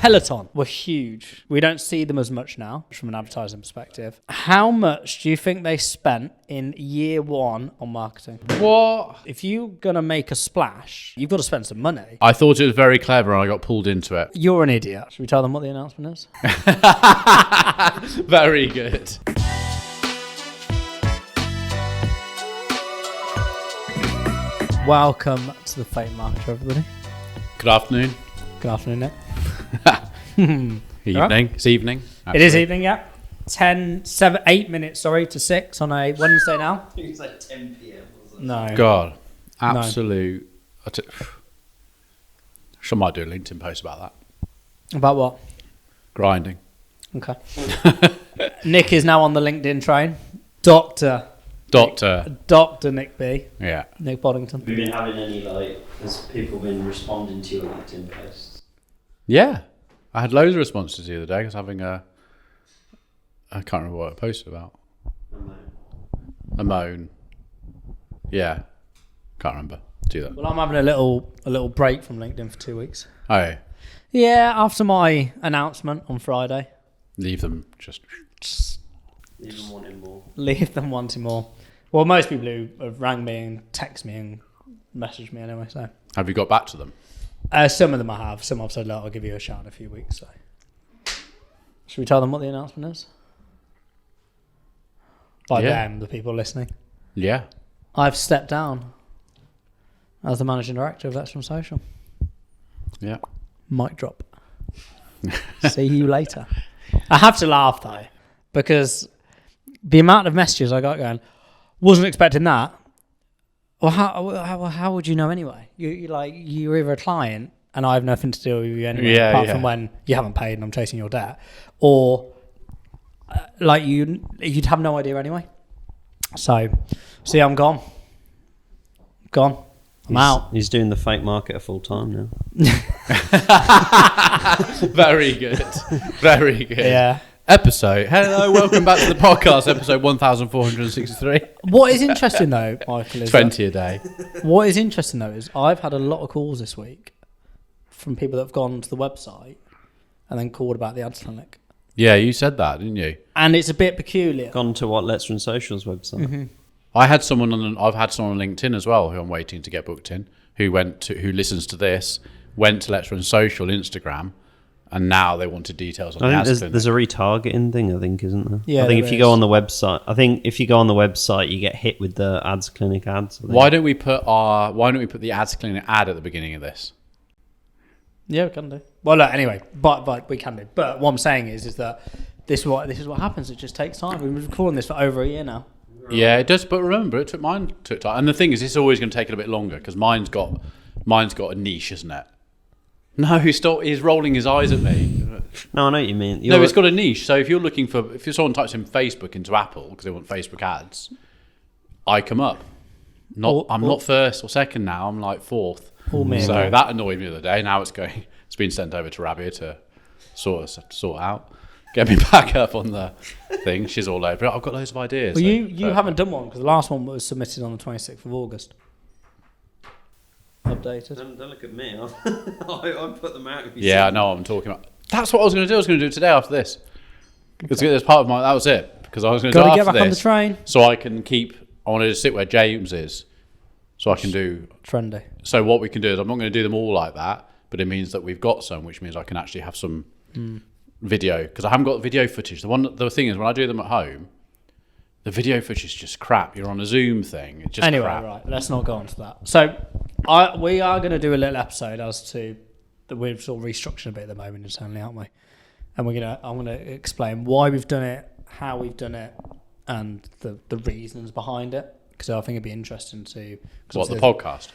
Peloton were huge. We don't see them as much now from an advertising perspective. How much do you think they spent in year one on marketing? What? If you're going to make a splash, you've got to spend some money. I thought it was very clever and I got pulled into it. You're an idiot. Should we tell them what the announcement is? Very good. Welcome to the Fate Marketer, everybody. Good afternoon. Good afternoon, Nick. Evening. Right. It's evening. Actually. It is evening, yeah. 8 minutes, to 6 on a Wednesday now. I think it's like 10 p.m. No. God. Absolute. No. I might do a LinkedIn post about that. About what? Grinding. Okay. Nick is now on the LinkedIn train. Doctor Nick B. Yeah. Nick Boddington. Have you been having any, has people been responding to your LinkedIn posts? Yeah. I had loads of responses the other day. I was having I can't remember what I posted about. A moan. Yeah. Can't remember. Do that. Well, I'm having a little break from LinkedIn for 2 weeks. Oh, yeah. Yeah, after my announcement on Friday. Leave them just Leave them wanting more. Leave them wanting more. Well, most people who have rang me and text me and messaged me anyway, so. Have you got back to them? Some of them I have. Some I've said, look, I'll give you a shout in a few weeks. So, should we tell them what the announcement is? By them, the people listening. Yeah. I've stepped down as the managing director of Let's Run Social. Yeah. Mic drop. See you later. I have to laugh though, because the amount of messages I got going, wasn't expecting that. Well, how would you know anyway? You're either a client and I have nothing to do with you anyway, apart from when you haven't paid and I'm chasing your debt, or you'd have no idea anyway. So, see, I'm gone. I'm out. He's doing the fake marketer full time now. Very good. Very good. Yeah. Hello, welcome back to the podcast, episode 1463. What is interesting though, Michael, is 20 a day. What is interesting though is I've had a lot of calls this week from people that have gone to the website and then called about the ads clinic. Yeah, you said that, didn't you? And it's a bit peculiar. Gone to what? Let's Run Social's website. Mm-hmm. I've had someone on LinkedIn as well who I'm waiting to get booked in, who listens to this, went to Let's Run Social Instagram, and now they wanted details on the ads clinic. There's a retargeting thing, isn't there? Yeah, I think if you go on the website, you get hit with the ads clinic ads. Why don't we put the ads clinic ad at the beginning of this? Yeah, we can do. Well, look, anyway, but we can do. But what I'm saying is that this is what happens. It just takes time. We've been recording this for over a year now. Yeah, it does. But remember, it took time. And the thing is, it's always going to take it a bit longer because mine's got a niche, isn't it? No, he's rolling his eyes at me. No, I know what you mean. No, it's got a niche. So if someone types in Facebook into Apple because they want Facebook ads, I come up. I'm not first or second now. I'm like fourth. So that annoyed me the other day. Now it's been sent over to Rabia to sort out. Get me back up on the thing. She's all over it. I've got loads of ideas. Well, you haven't done one because the last one was submitted on the 26th of August. Updated. Don't look at me. I put them out. Yeah, I know what I'm talking about. That's what I was going to do. I was going to do it today after this. Because as part of that was it. Because I was going to do it after this. Got to get back on the train. So I can I wanted to sit where James is. So I can do... Trendy. So what we can do is I'm not going to do them all like that, but it means that we've got some, which means I can actually have some video. Because I haven't got video footage. The thing is, when I do them at home, the video footage is just crap. You're on a Zoom thing. It's just crap. Right. Let's not go on to that. So we are going to do a little episode as to that we're sort of restructuring a bit at the moment internally, aren't we? And I'm going to explain why we've done it, how we've done it, and the reasons behind it. Because I think it'd be interesting to... What, the podcast?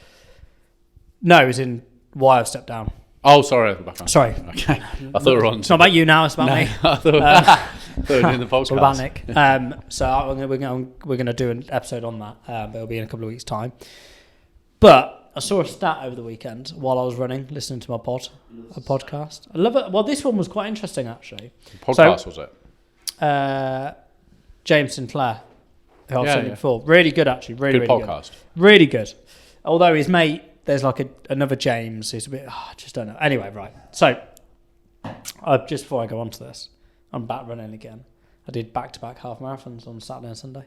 No, it's in why I've stepped down. Oh, sorry. Sorry. Okay. I thought we were on... It's not about you now, it's about me. I thought we were doing the podcast. It's all about Nick. So we're going to do an episode on that, but it'll be in a couple of weeks' time. But I saw a stat over the weekend while I was running, listening to my podcast. I love it. Well, this one was quite interesting, actually. What podcast was it? James Sinclair, who I've seen it before. Really good, actually. Really podcast. Good. Really good. Although his mate, there's like another James who's a bit, I just don't know. Anyway, right. So Just before I go on to this, I'm back running again. I did back-to-back half marathons on Saturday and Sunday.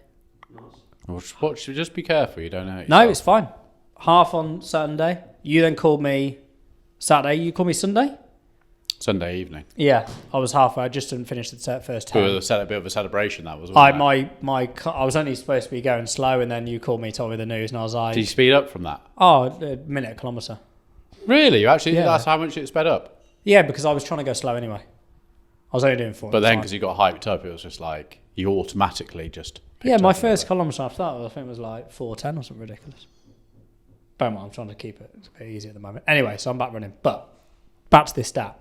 What should just be careful? You don't know. No, it's fine. Half on Sunday. You then called me Saturday. You called me Sunday. Sunday evening. Yeah, I was halfway. I just didn't finish the first 10. A bit of a celebration that was. I was only supposed to be going slow, and then you called me, told me the news, and I was like, Did you speed up from that? Oh, a minute a kilometre. Really? You actually? Yeah. That's how much it sped up. Yeah, because I was trying to go slow anyway. I was only doing 4. But then, because you got hyped up, it was just like you automatically just. My first kilometre after that, I think it was like 4:10 or something ridiculous. Don't mind, I'm trying to keep it a bit easy at the moment. Anyway, so I'm back running. But back to this stat.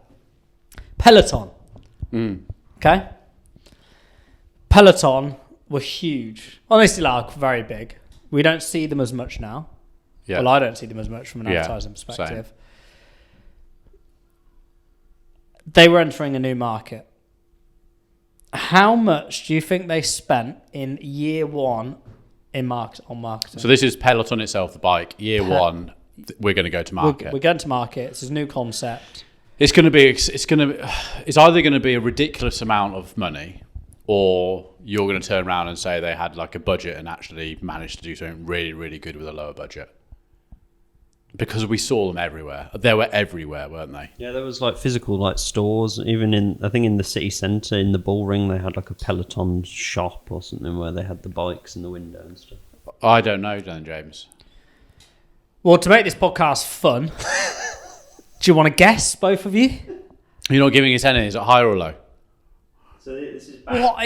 Peloton. Okay? Peloton were huge. Well, they still are very big. We don't see them as much now. Yeah. Well, I don't see them as much from an advertising perspective. Same. They were entering a new market. How much do you think they spent in year one on marketing? So this is Peloton itself, the bike. Year one, we're going to go to market. We're going to market. It's a new concept. It's either going to be a ridiculous amount of money, or you're going to turn around and say they had like a budget and actually managed to do something really, really good with a lower budget. Because we saw them everywhere. They were everywhere, weren't they? Yeah, there was like physical like stores. Even I think in the city centre, in the Bull Ring, they had like a Peloton shop or something where they had the bikes in the window and stuff. I don't know, then, James. Well, to make this podcast fun, do you want to guess, both of you? You're not giving us any. Is it high or low? So this is back. What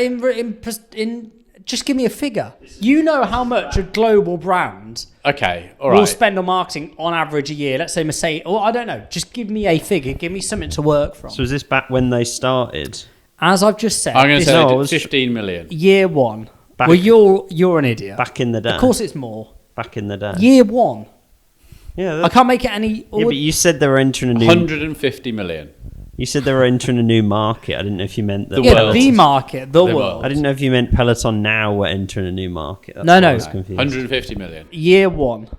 in just give me a figure. You know how much a global brand will spend on marketing on average a year. Let's say Mercedes. Or I don't know. Just give me a figure. Give me something to work from. So is this back when they started? As I've just said, I'm going to say they did 15 million. Year one. Well, you're an idiot. Back in the day. Of course, it's more. Back in the day. Year one. Yeah, I can't make it any. Yeah, but you said they were entering a new. 150 million. You said they were entering a new market. I didn't know if you meant The world. The market, the world. I didn't know if you meant Peloton now were entering a new market. That's no. I was confused. 150 million. Year one.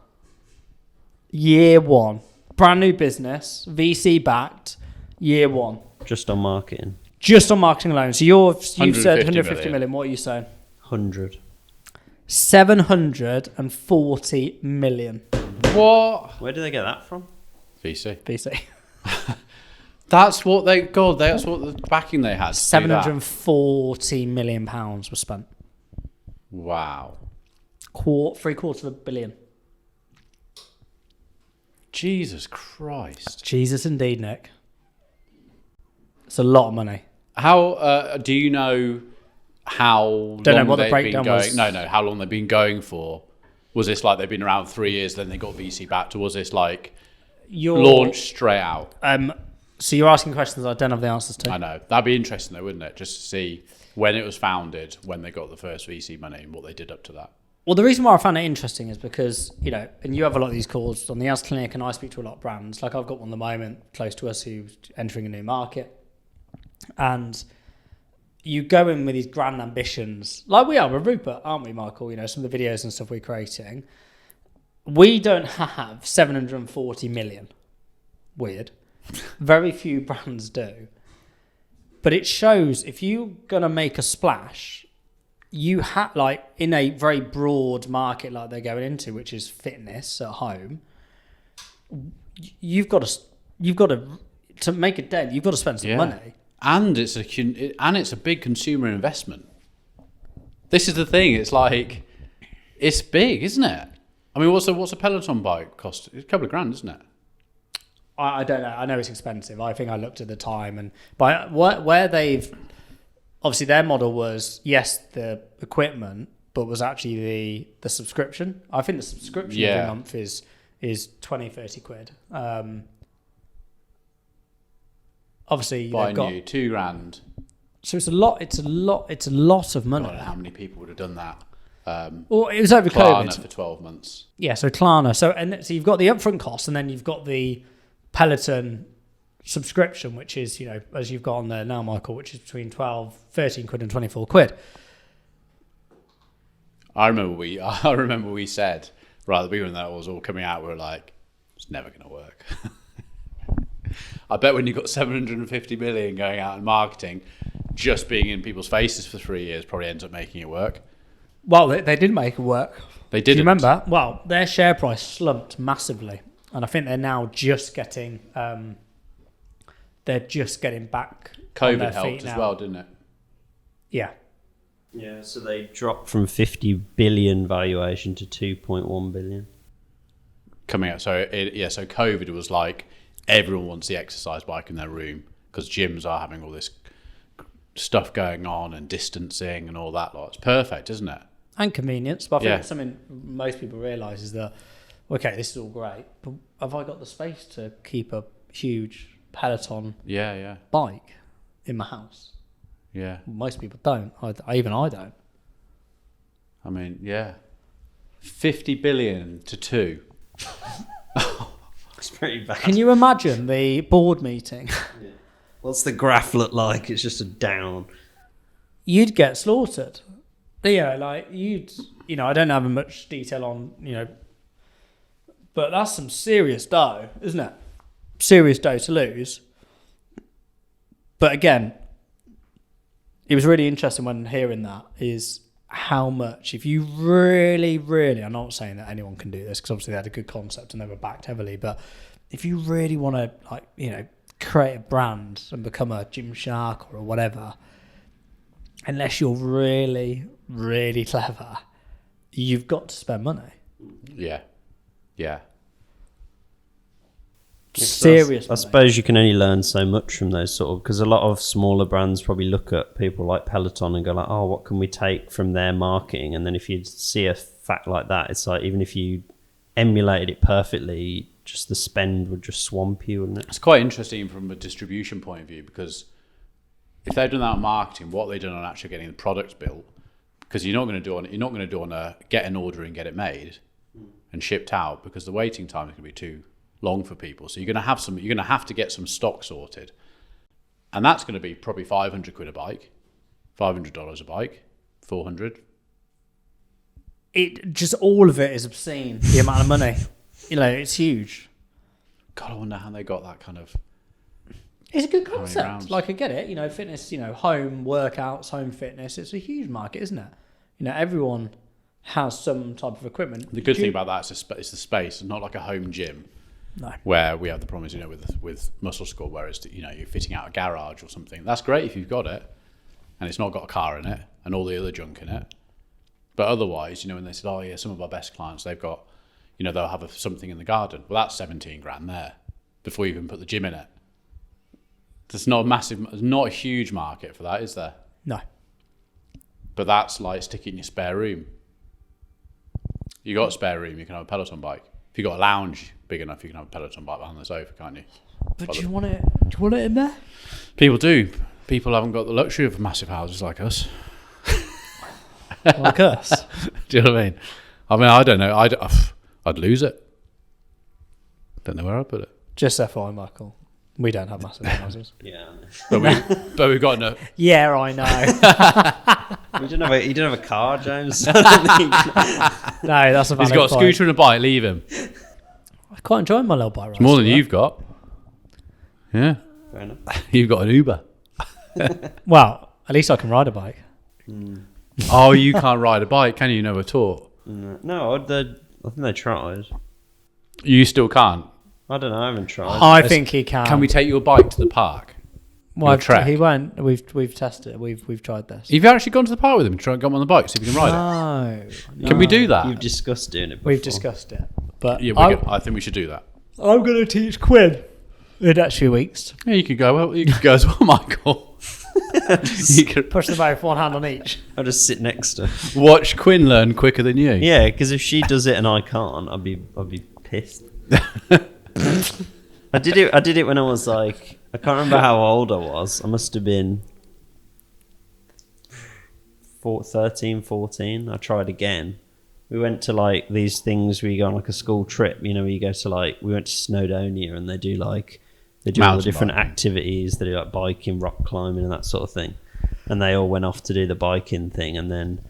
Brand new business, VC backed. Year one. Just on marketing. Just on marketing alone. So you've said 150 million. What are you saying? 100. 740 million. What? Where did they get that from? VC. That's what that's what the backing they had. 740 million pounds was spent. Wow. $750 million. Jesus Christ. Jesus indeed, Nick. It's a lot of money. How do you know how Don't know long what the they've breakdown been going? was. No, how long they've been going for? Was this like they've been around 3 years, then they got VC backed, or was this like launched straight out? So you're asking questions I don't have the answers to. I know. That'd be interesting though, wouldn't it? Just to see when it was founded, when they got the first VC money, and what they did up to that. Well, the reason why I found it interesting is because, and you have a lot of these calls on the Ads Clinic, and I speak to a lot of brands. Like I've got one at the moment close to us who's entering a new market. And you go in with these grand ambitions, like we are with Rupert, aren't we, Michael? Some of the videos and stuff we're creating. We don't have 740 million. Weird. Very few brands do. But it shows if you're going to make a splash, you have, like, in a very broad market like they're going into, which is fitness at home, you've got to make a dent, you've got to spend some money. And it's a big consumer investment. This is the thing. It's like, it's big, isn't it? I mean, what's a Peloton bike cost? It's a couple of grand, isn't it? I don't know. I know it's expensive. I think I looked at the time, but where they've obviously their model was the equipment, but was actually the subscription. I think the subscription every month is 20-30 quid. Obviously, buy new $2,000. So it's a lot. It's a lot of money. I don't know how many people would have done that. Well, it was over Klarna COVID for 12 months. Yeah, so Klarna. So you've got the upfront cost, and then you've got the Peloton subscription, which is, as you've got on there now, Michael, which is between 13 quid and 24 quid. I remember we said right at the beginning when that was all coming out, we were like, it's never going to work. I bet when you've got 750 million going out in marketing, just being in people's faces for 3 years probably ends up making it work. Well, they did make it work. They didn't. Do you remember? Well, their share price slumped massively, and I think they're now just getting back. COVID helped as well, didn't it? Yeah. Yeah, so they dropped from 50 billion valuation to 2.1 billion. Coming out, so COVID was like everyone wants the exercise bike in their room because gyms are having all this stuff going on and distancing and all that lot. It's perfect, isn't it? And convenience, but I think something most people realise is that, okay, this is all great, but have I got the space to keep a huge Peloton bike in my house? Yeah. Most people don't. I don't. I mean, 50 billion to 2. It's pretty bad. Can you imagine the board meeting? Yeah. What's the graph look like? It's just a down. You'd get slaughtered. Yeah, like I don't have much detail on, but that's some serious dough, isn't it? Serious dough to lose. But again, it was really interesting when hearing that is how much, if you really, really, I'm not saying that anyone can do this because obviously they had a good concept and they were backed heavily, but if you really want to, create a brand and become a Gymshark or whatever, unless you're really, really clever, you've got to spend money. Yeah. Yeah. Serious. I suppose you can only learn so much from those sort of, because a lot of smaller brands probably look at people like Peloton and go like, oh, what can we take from their marketing? And then if you see a fact like that, it's like, even if you emulated it perfectly, just the spend would just swamp you, wouldn't it? It's quite interesting from a distribution point of view, because if they've done that on marketing, what they've done on actually getting the product built, because you're not going to do on a get an order and get it made and shipped out, because the waiting time is going to be too long for people. So you're going to have to get some stock sorted, and that's going to be probably 500 quid a bike, $500 a bike, 400. It just, all of it is obscene. The amount of money, it's huge. God, I wonder how they got that kind of. It's a good concept. Like, I get it. Fitness. Home workouts, home fitness. It's a huge market, isn't it? Everyone has some type of equipment. The good thing about that is it's the space. It's not like a home gym. No. Where we have the problems, with Muscle School, where it's, you're fitting out a garage or something. That's great if you've got it, and it's not got a car in it and all the other junk in it. But otherwise, when they said, oh yeah, some of our best clients, they've got, they'll have something in the garden. Well, that's 17 grand there before you even put the gym in it. There's not a huge market for that, is there? No. But that's like sticking in your spare room. You got a spare room, you can have a Peloton bike. If you got a lounge big enough, you can have a Peloton bike behind the sofa, can't you? But do you want it? Do you want it in there? People do. People haven't got the luxury of massive houses like us. Like us. Do you know what I mean? I don't know. I'd lose it. Don't know where I'd put it. Just FYI, Michael, we don't have massive houses. Yeah. But we've got enough. Yeah, I know. You didn't have a car, James? No, that's a valid He's got a point. scooter and a bike. Leave him. I quite enjoy my little bike ride. It's more than you've got. Yeah. Fair enough. You've got an Uber. Well, at least I can ride a bike. Oh, you can't ride a bike, can you? Never taught. No, I think they tried. You still can't. I don't know. I haven't tried. I think he can. Can we take your bike to the park? Well, trek? he won't. We've tested it. We've tried this. Have you actually gone to the park with him and tried to get him on the bike, see if you can ride it? Can we do that? You've discussed doing it before. We've discussed it. But Yeah, I think we should do that. I'm going to teach Quinn in the next few weeks. Yeah, you could go. Well, you could go as well, Michael. You could Push them both, one hand on each. I'll just sit next to her. watch Quinn learn quicker than you. Yeah, because if she does it and I can't, I'd be pissed. I did it when I was like, I can't remember how old I was. I must have been 13, 14. I tried again. We went to like these things where you go on like a school trip, where you go to like, we went to Snowdonia and they do all the different activities. They do like biking, rock climbing and that sort of thing. And they all went off to do the biking thing. And then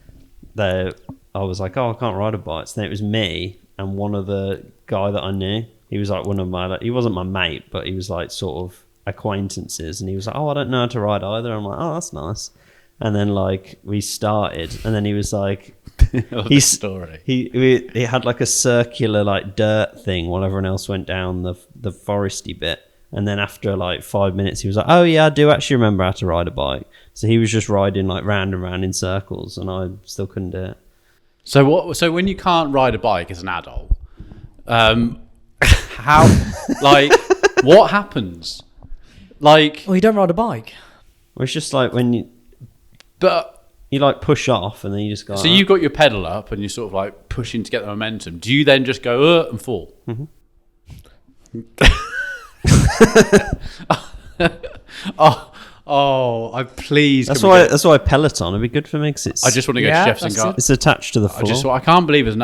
I was like, oh, I can't ride a bike. So then it was me and one other guy that I knew. He was like one of my, he wasn't my mate, but he was like sort of acquaintances, and he was like, "Oh, I don't know how to ride either." I'm like, "Oh, that's nice." And then like we started, and then he was like, he had like a circular like dirt thing while everyone else went down the foresty bit. And then after like 5 minutes, he was like, "Oh yeah, I do actually remember how to ride a bike." So he was just riding like round and round in circles, and I still couldn't do it. So when you can't ride a bike as an adult, how like what happens? Like, well, you don't ride a bike. Well, it's just like when you like push off, and then you just go. So you've got your pedal up, and you're sort of like pushing to get the momentum. Do you then just go and fall? Mm-hmm. Please. That's why Peloton would be good for me, because it's. I just want to go to Jefferson Garden. It's attached to the floor. I can't believe as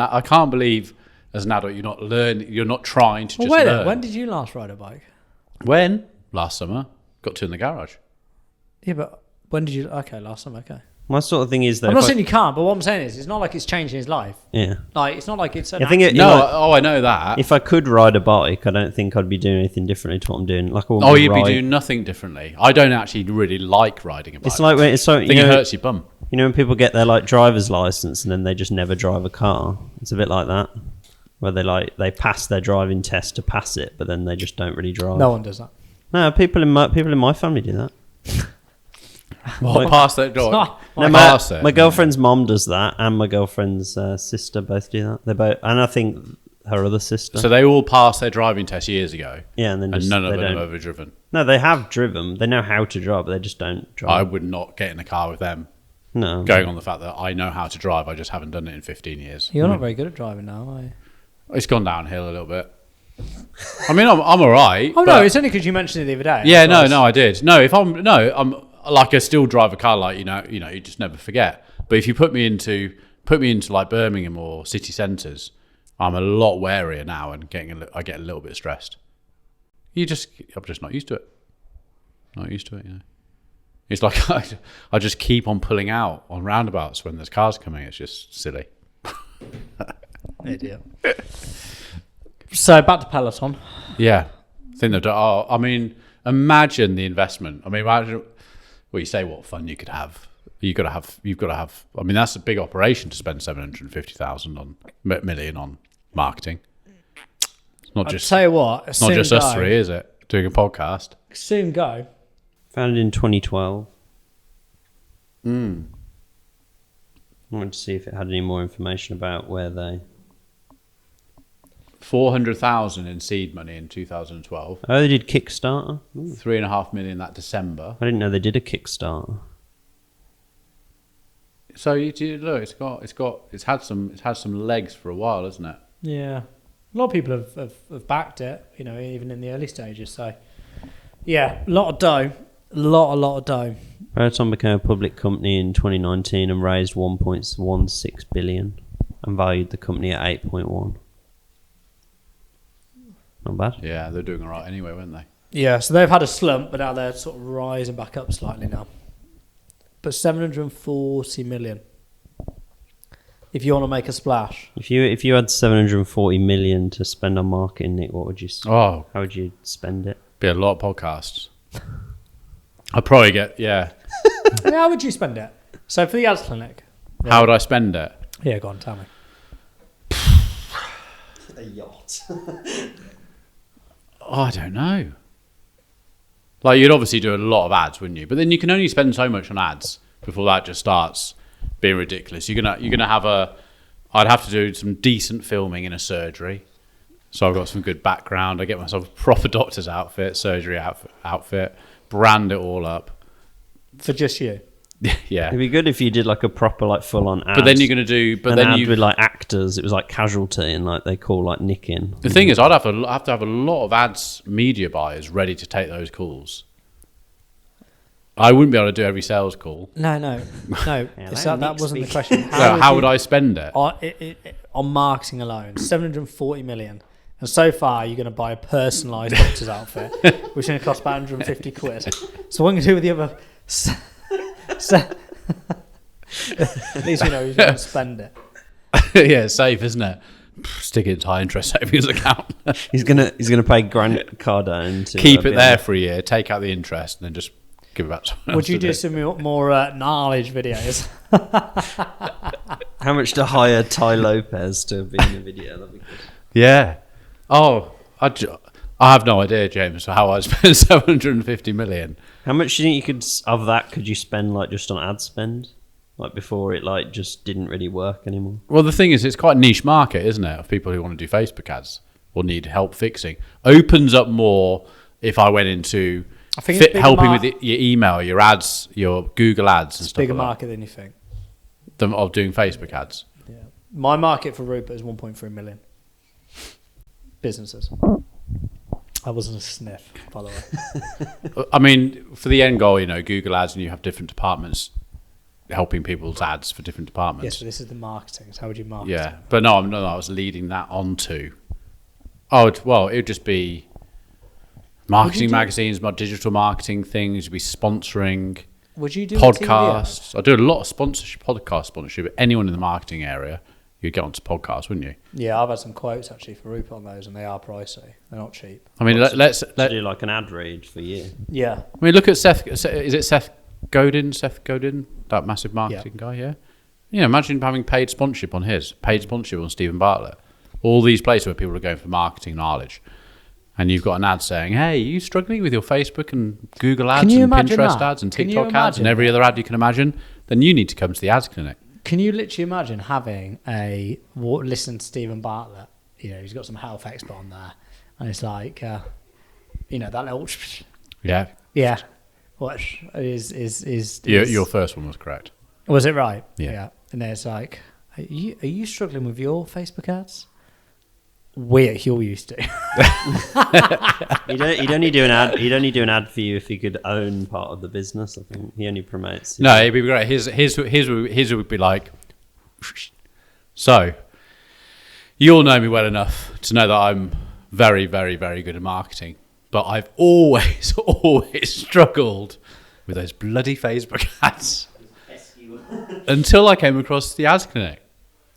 an adult you're not learning. You're not trying to just learn. When did you last ride a bike? When? Last summer. Got two in the garage. Yeah, but when did you? Okay, last summer. Okay. My sort of thing is that I'm not saying you can't, but what I'm saying is, it's not like it's changing his life. Yeah. Like, it's not like it's. I think I know that. If I could ride a bike, I don't think I'd be doing anything differently to what I'm doing. Like, you'd be doing nothing differently. I don't actually really like riding a bike. It's like when I think it hurts your bum. You know when people get their like driver's license and then they just never drive a car. It's a bit like that, where they pass their driving test to pass it, but then they just don't really drive. No one does that. No, people in my family do that. Well, pass that door. My girlfriend's mom does that, and my girlfriend's sister both do that. They both, and I think her other sister. So they all passed their driving test years ago. Yeah, and then none of them have ever driven. No, they have driven. They know how to drive, but they just don't drive. I would not get in the car with them. No, going on the fact that I know how to drive, I just haven't done it in 15 years. You're not very good at driving now, are you? It's gone downhill a little bit. I mean, I'm all right. Oh no, it's only because you mentioned it the other day. Yeah, no, I did. No, I'm like I still drive a car, like you know, you just never forget. But if you put me into like Birmingham or city centres, I'm a lot warier now and I get a little bit stressed. I'm just not used to it. Not used to it, yeah. It's like I just keep on pulling out on roundabouts when there's cars coming. It's just silly. Idiot. So back to Peloton. Yeah, I think they've done. I mean, imagine the investment. I mean, imagine. Well, you say what fun you could have. You've got to have. I mean, that's a big operation to spend $750,000 on marketing. It's not just. I'll tell you what. It's not just us three, is it? Doing a podcast. Soon go. Founded in 2012. I wanted to see if it had any more information about where they. 400,000 in seed money in 2012. Oh, they did Kickstarter. 3.5 million that December. I didn't know they did a Kickstarter. So you look, it's had some legs for a while, hasn't it? Yeah, a lot of people have backed it. You know, even in the early stages. So yeah, a lot of dough. A lot of dough. Peloton became a public company in 2019 and raised 1.16 billion and valued the company at 8.1. Not bad. Yeah, they're doing all right anyway, weren't they? Yeah, so they've had a slump, but now they're sort of rising back up slightly now. But 740 million. If you want to make a splash. If you had 740 million to spend on marketing, Nick, what would you? How would you spend it? Be a lot of podcasts. I'd probably get How would you spend it? So for the ads clinic. How would I spend it? Yeah, go on, tell me. A yacht. I don't know. Like, you'd obviously do a lot of ads, wouldn't you? But then you can only spend so much on ads before that just starts being ridiculous. You're gonna have I'd have to do some decent filming in a surgery. So I've got some good background. I get myself a proper doctor's outfit, surgery outfit, brand it all up. For just you? Yeah. It'd be good if you did like a proper like full on ad. But then you're going to do with like actors. It was like Casualty and like they call like Nick in. The thing is, I'd have to have a lot of ads media buyers ready to take those calls. I wouldn't be able to do every sales call. No. Yeah, that wasn't the question. How would I spend it? On marketing alone, 740 million. And so far, you're going to buy a personalised doctor's outfit, which is going to cost about 150 quid. So what I'm going to do with the other... at least we know you're going to spend it. Yeah, it's safe, isn't it? Stick it into high interest savings account. He's gonna pay Grant Cardone to Keep it there for a year, take out the interest, and then just give it back to someone else. Would you do some more knowledge videos? How much to hire Ty Lopez to be in the video? That'd be good. Yeah. Oh, I have no idea, James, how I spend 750 million. How much do you think could you spend like just on ad spend? Like before it like just didn't really work anymore. Well, the thing is, it's quite a niche market, isn't it, of people who want to do Facebook ads or need help fixing. Opens up more if I went into helping with your email, your ads, your Google ads and stuff like that. Bigger market than you think. Of doing Facebook ads. Yeah. My market for Rupert is 1.3 million businesses. That wasn't a sniff, by the way. I mean, for the end goal, Google ads, and you have different departments helping people's ads for different departments. Yes, but this is the marketing. So how would you market? Yeah, but no, I was leading that on to. Oh, well, it would just be marketing magazines, my digital marketing things. You'd be sponsoring. Would you do podcasts? I do a lot of podcast sponsorship. Anyone in the marketing area, you'd get onto podcasts, wouldn't you? Yeah, I've had some quotes actually for Rupert on those, and they are pricey. They're not cheap. I mean, let's do like an ad read for you. Yeah. I mean, look at Seth. Is it Seth Godin? Seth Godin, that massive marketing guy. Yeah. Imagine having paid sponsorship on Stephen Bartlett. All these places where people are going for marketing knowledge. And you've got an ad saying, hey, are you struggling with your Facebook and Google ads and Pinterest ads and TikTok ads and every other ad you can imagine? Then you need to come to the ads clinic. Can you literally imagine having listen to Stephen Bartlett? He's got some health expert on there. And it's like, that little... Yeah. Yeah. What is your first one was correct. Was it right? Yeah. And then it's like, are you struggling with your Facebook ads? We at Huel used to. He'd only do an ad. He'd only do an ad for you if he could own part of the business. I think he only promotes. No, it'd be great. His would be like. So, you all know me well enough to know that I'm very, very, very good at marketing, but I've always struggled with those bloody Facebook ads until I came across the ads clinic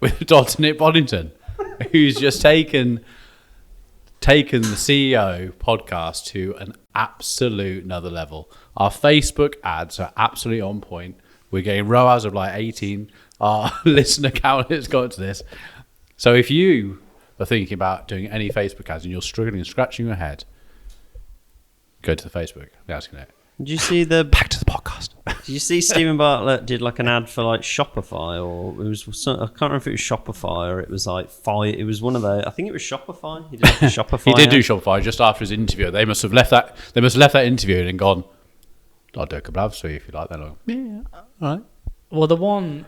with Dr. Nick Boddington, who's just taken the CEO podcast to an absolute another level. Our Facebook ads are absolutely on point. We're getting ROAS of like 18. Our listener count has got to this. So if you are thinking about doing any Facebook ads and you're struggling and scratching your head, go to the Facebook. That's it. Did you see back to the podcast? Did you see Stephen Bartlett did like an ad for like Shopify, or it was I can't remember if it was Shopify or it was like it was one of the, I think it was Shopify. He did like a Shopify. He did do Shopify just after his interview. They must have left that interview and gone, I'll do a couple of ads for you if you like that. Yeah, all right. Well, the one,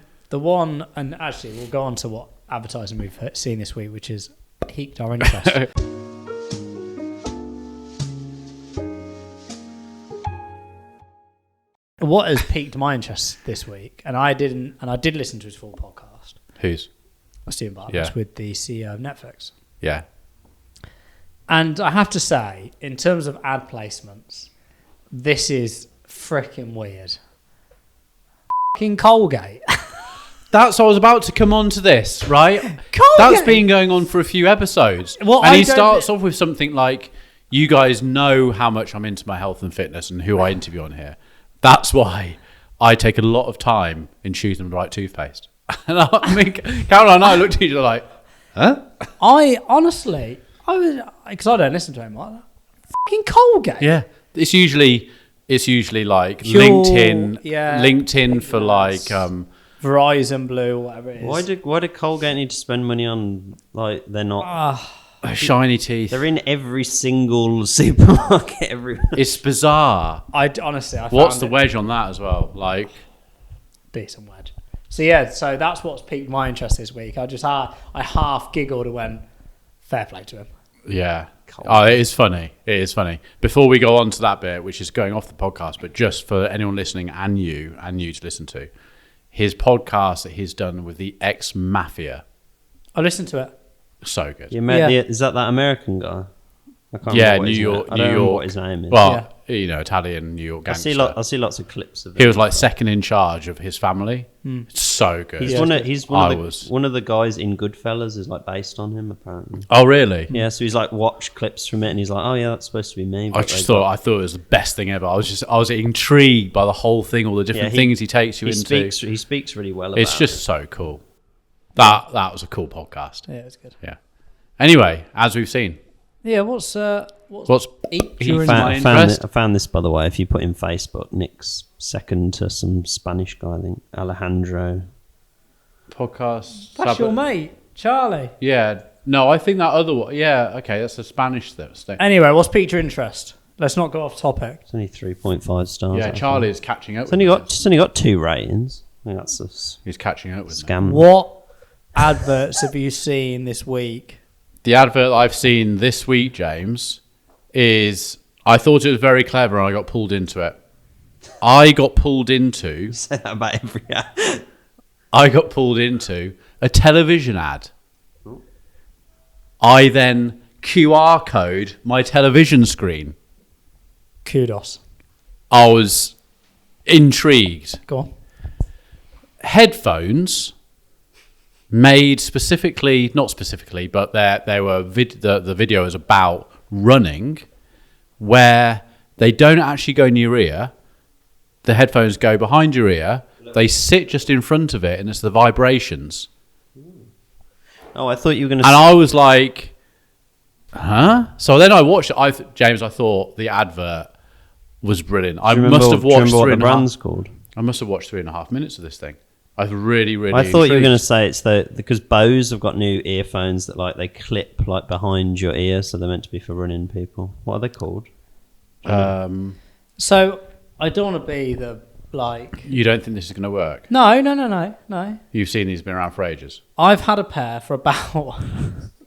and actually we'll go on to what advertising we've seen this week, which has piqued our interest. What has piqued my interest this week, and I did listen to his full podcast. Whose? Stephen Bartlett's with the CEO of Netflix. Yeah. And I have to say, in terms of ad placements, this is freaking weird. Fucking Colgate. I was about to come on to this, right? Colgate. That's been going on for a few episodes. Well, and he starts off with something like, you guys know how much I'm into my health and fitness and who I interview on here. That's why I take a lot of time in choosing the right toothpaste. And I mean, Caroline and I looked at each other like, huh? I honestly, because I don't listen to him like that. Fucking Colgate. Yeah. It's usually like Pure, LinkedIn for like Verizon Blue, whatever it is. Why did Colgate need to spend money on, like, they're not shiny teeth? They're in every single supermarket everywhere. It's bizarre. I honestly, what's the wedge on that as well? Like, decent wedge. So yeah, so that's what's piqued my interest this week. I half giggled and went, fair play to him. Yeah. Oh, it is funny. It is funny. Before we go on to that bit, which is going off the podcast, but just for anyone listening and you to listen to, his podcast that he's done with the ex-mafia. I listened to it. So good. Is that American guy? I can't remember New York. I don't know what his name is. Well, Italian New York gangster. I see lots of clips of it. He was like second in charge of his family, It's so good. He's one of the guys in Goodfellas is like based on him apparently. Oh really? Yeah, so he's like watched clips from it and he's like, oh yeah, that's supposed to be me. I thought it was the best thing ever. I was intrigued by the whole thing, all the different things he takes you into. He speaks really well about it. It's just so cool. That was a cool podcast. Yeah, it's good. Yeah. Anyway, as we've seen. Yeah, what's I found this, by the way. If you put in Facebook, Nick's second to some Spanish guy, I think, Alejandro. Podcast. That's your mate, Charlie. Yeah. No, I think that other one. Yeah, okay, that's a Spanish thing. Anyway, what's piqued your interest? Let's not go off topic. It's only 3.5 stars. Yeah, Charlie is catching up. It's only got 2 ratings. I think that's he's catching up with scam. me. What adverts have you seen this week? The advert I've seen this week, James, is I thought it was very clever and I got pulled into it. I got pulled into Say that about every ad. I got pulled into a television ad. I then QR code my television screen. Kudos. I was intrigued. Go on. Headphones made specifically, not specifically, but they were the video is about running, where they don't actually go in your ear. The headphones go behind your ear. They sit just in front of it, and it's the vibrations. Oh, I thought you were going to. And I was like, huh? So then I watched it. James, I thought the advert was brilliant. I must have watched what the brand's called. I must have watched 3.5 minutes of this thing. I was really. I thought you were going to say it's because Bose have got new earphones that like they clip like behind your ear, so they're meant to be for running people. What are they called? So I don't want to be the like. You don't think this is going to work? No. You've seen these been around for ages. I've had a pair for about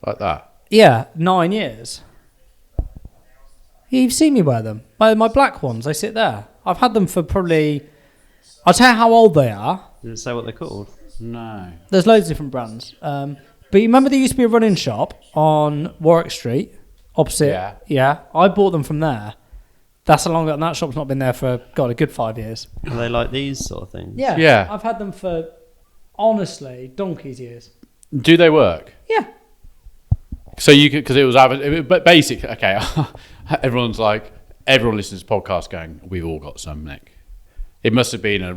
Like that. Yeah, 9 years. You've seen me wear them. My black ones, they sit there. I've had them for probably. I'll tell you how old they are. Does it say what they're called? No. There's loads of different brands. But you remember there used to be a running shop on Warwick Street, opposite. Yeah. I bought them from there. That's how long ago, and that shop's not been there for, God, a good 5 years. Are they like these sort of things? Yeah. I've had them for, honestly, donkey's years. Do they work? Yeah. So you could, because it was, but basically, okay, everyone listens to podcasts going, we've all got some, Nick. It must have been it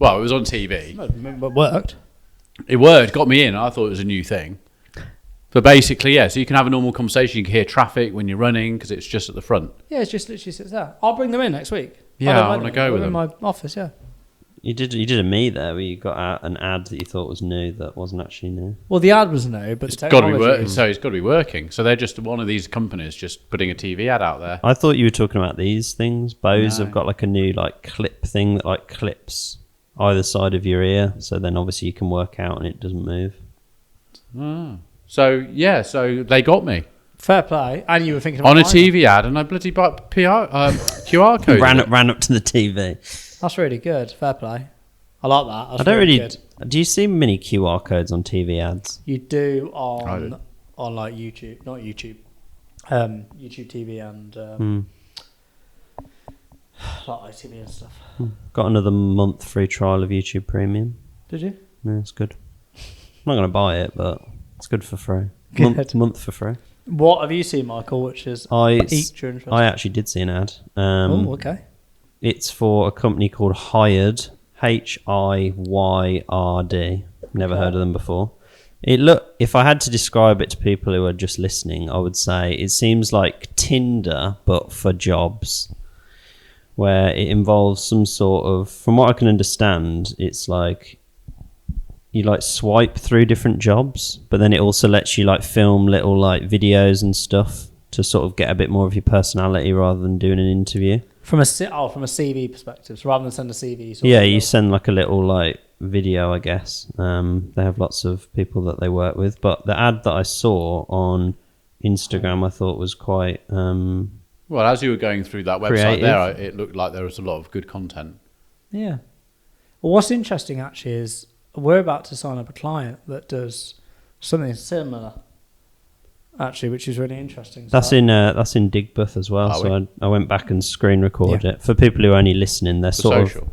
was on TV. But worked. It worked, got me in. I thought it was a new thing. But basically, yeah, so you can have a normal conversation. You can hear traffic when you're running because it's just at the front. Yeah, it's just literally sits there. I'll bring them in next week. Yeah, I want to go with them. In my office, yeah. You did a me there where you got out an ad that you thought was new that wasn't actually new. Well, the ad was new, but it's got to be working. So it's got to be working. So they're just one of these companies just putting a TV ad out there. I thought you were talking about these things. Bose have got like a new like clip thing that like clips either side of your ear, so then obviously you can work out and it doesn't move. Oh. So yeah, so they got me. Fair play. And you were thinking about on a TV ad, and I bloody bought QR code. ran up to the TV. That's really good. Fair play. I like that. That's I don't really. Good. Do you see many QR codes on TV ads? You do on like YouTube, not YouTube, YouTube TV and like ITV and stuff. Got another month free trial of YouTube Premium. Did you? Yeah, it's good. I'm not going to buy it, but it's good for free. Month for free. What have you seen, Michael? Which is piqued your interest? I actually did see an ad. Okay. It's for a company called Hired, Hiyrd. Never heard of them before. If I had to describe it to people who are just listening, I would say it seems like Tinder, but for jobs, where it involves some sort of, from what I can understand, it's like you like swipe through different jobs, but then it also lets you like film little like videos and stuff to sort of get a bit more of your personality rather than doing an interview. From a CV perspective, so rather than send a CV. You send like a little like video, I guess. They have lots of people that they work with, but the ad that I saw on Instagram, I thought was quite. Well, as you were going through that website there, it looked like there was a lot of good content. Yeah. Well, what's interesting actually is we're about to sign up a client that does something similar. Actually, which is really interesting. That's in Digbeth as well. I went back and screen recorded it. For people who are only listening, they're sort of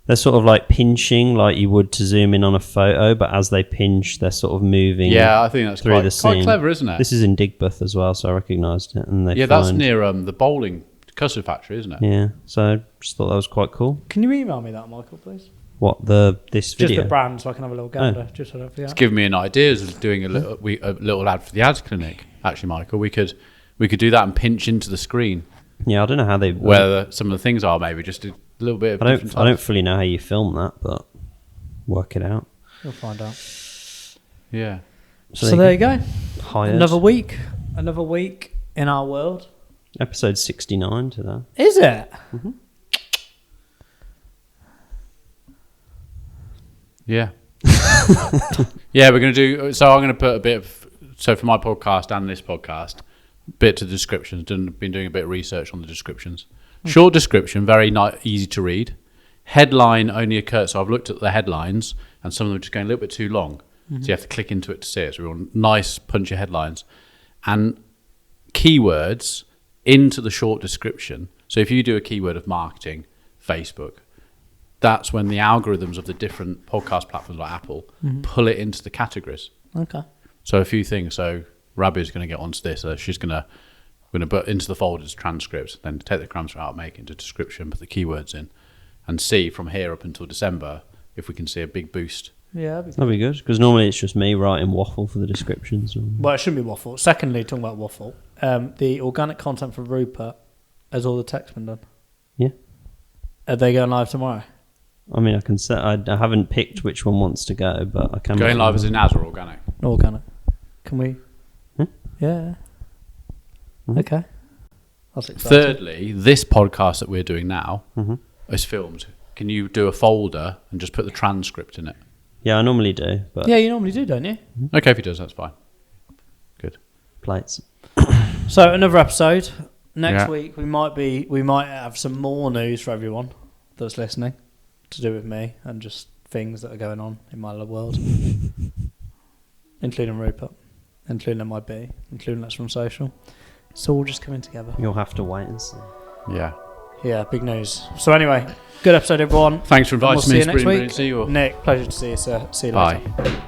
They're sort of like pinching like you would to zoom in on a photo, but as they pinch, they're sort of moving. Yeah, I think that's through the quite scene. clever, isn't it? This is in Digbeth as well, so I recognised it. And that's near the bowling custard factory, isn't it? Yeah, so I just thought that was quite cool. Can you email me that, Michael, please? What, this video? Just the brand, so I can have a little gander. Just so I don't forget. It's given me an idea of doing a little ad for the ads clinic. Actually, Michael, we could do that and pinch into the screen. Yeah, I don't know how they where some of the things are. Maybe just a little bit. I don't fully know how you film that, but work it out. We'll find out. Yeah. So there you go. Hired. Another week in our world. Episode 69 today. Is it? Mm-hmm. Yeah. Yeah, we're going to do... So I'm going to put a bit of... So for my podcast and this podcast, bit to the descriptions. Been doing a bit of research on the descriptions. Short description, very easy to read. Headline only occurs... So I've looked at the headlines, and some of them are just going a little bit too long. Mm-hmm. So you have to click into it to see it. So we want nice, punchy headlines. And keywords into the short description. So if you do a keyword of marketing, Facebook... That's when the algorithms of the different podcast platforms like Apple pull it into the categories. Okay. So a few things. So Rabi's going to get onto this. So she's going to put into the folders transcripts, then take the transcript out, make it into description, put the keywords in, and see from here up until December if we can see a big boost. Yeah, that'd be good. Because normally it's just me writing waffle for the descriptions. Well, it shouldn't be waffle. Secondly, talking about waffle, the organic content for Rupert, has all the text been done? Yeah. Are they going live tomorrow? I mean, I can say I haven't picked which one wants to go, but I can. Going live as in as or organic? Organic. Can we? Yeah. Mm-hmm. Okay. That's exciting. Thirdly, this podcast that we're doing now is filmed. Can you do a folder and just put the transcript in it? Yeah, I normally do. But yeah, you normally do, don't you? Okay, if he does, that's fine. Good. Plates. So another episode next week. We might have some more news for everyone that's listening, to do with me and just things that are going on in my little world, including Rupert, including MIB, including Let's Run Social. It's all just coming together. You'll have to wait and see. Yeah, big news. So anyway, good episode, everyone. Thanks for inviting me. See you next week. See you all. Nick, pleasure to see you, sir. See you later. Bye.